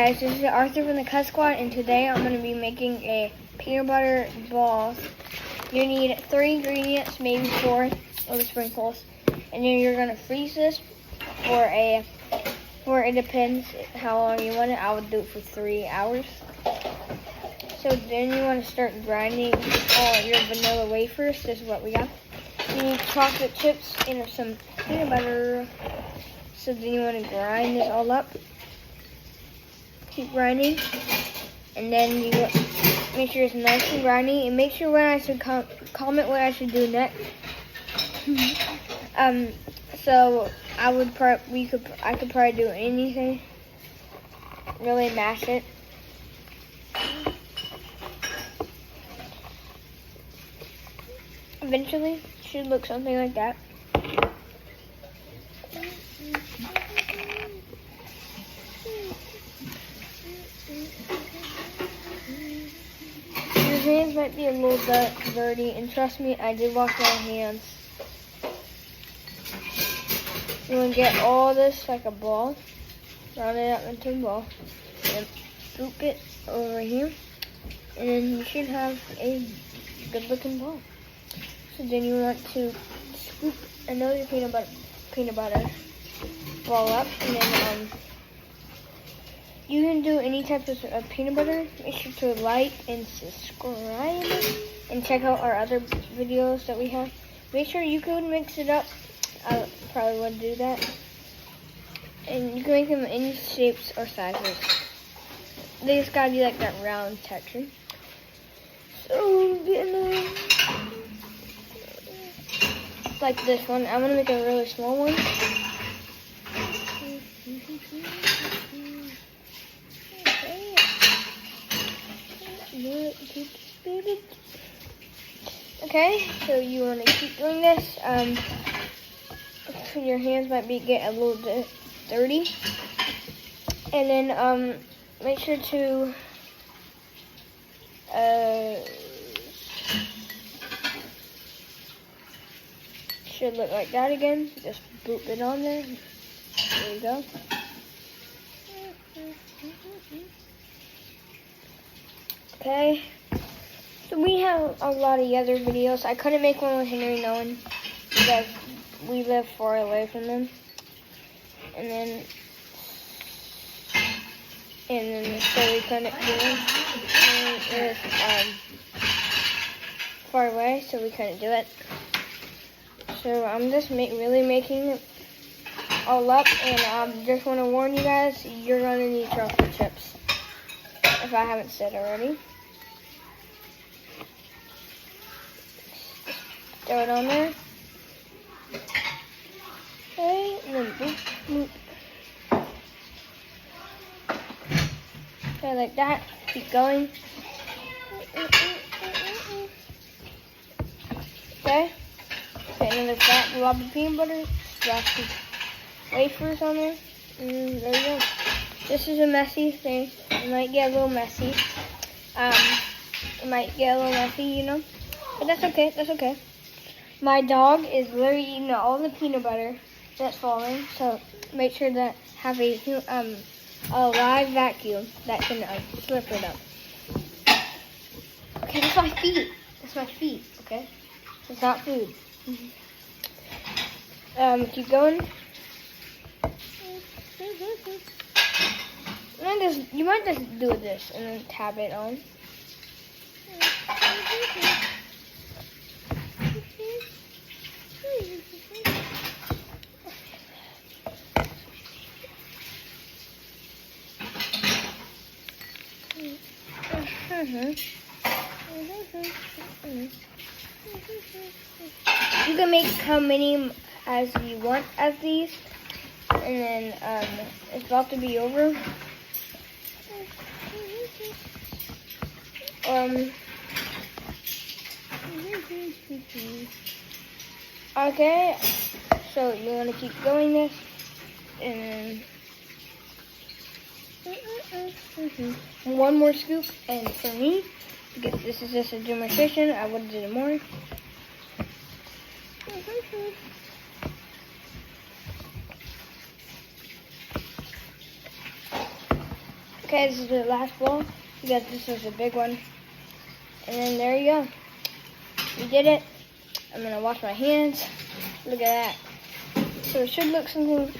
Guys, this is Arthur from the Cut Squad, and today I'm going to be making a peanut butter balls. You need 3 ingredients, maybe 4, or the sprinkles, and then you're going to freeze this for it depends how long you want it. I would do it for 3 hours. So then you want to start grinding all your vanilla wafers. This is what we got. You need chocolate chips and some peanut butter. So then you want to grind this all up. Keep grinding, and then you make sure it's nice and grindy, and make sure when I should comment what I should do next. So I could probably do anything. Really mash it. Eventually, it should look something like that. Your hands might be a little dirty, and trust me, I did wash my hands. You want to get all this like a ball, round it up into a ball, and scoop it over here, and then you should have a good looking ball. So then you want to scoop another peanut butter ball up, and then you can do any type of peanut butter. Make sure to like and subscribe and check out our other videos that we have. Make sure you can mix it up. I probably would do that. And you can make them any shapes or sizes. They just gotta be like that round texture. So like this one. I'm gonna make a really small one. Okay, so you want to keep doing this. Your hands might get a little bit dirty, and then make sure to should look like that again. Just boop it on there. There you go. Okay, so we have a lot of other videos. I couldn't make one with Henry knowing because we live far away from them. And then so we couldn't do it. It was far away, so we couldn't do it. So I'm just really making it all up, and I just want to warn you guys, you're going to need chocolate chips, if I haven't said already. Throw it on there. Okay, and then boop, boop. Okay, like that. Keep going. Okay. Okay, another fat blob of peanut butter. Drop some wafers on there. There you go. This is a messy thing. It might get a little messy. It might get a little messy, you know. But that's okay. That's okay. My dog is literally eating all the peanut butter that's falling, so make sure to have a live vacuum that can slip it up. Okay, that's my feet. That's my feet, okay? It's not food. Keep going. You might just do this and then tap it on. You can make how many as you want of these, and then it's about to be over. Okay, so you want to keep going this, and then one more scoop, and for me, because this is just a demonstration, I would have done more. Okay, this is the last ball. You guys, this was a big one. And then there you go. We did it. I'm gonna wash my hands. Look at that. So it should look something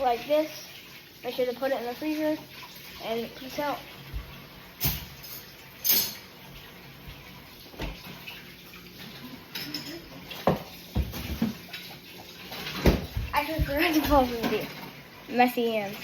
like this. I should have put it in the freezer. And peace out. I just forgot to pause the video. Messy hands.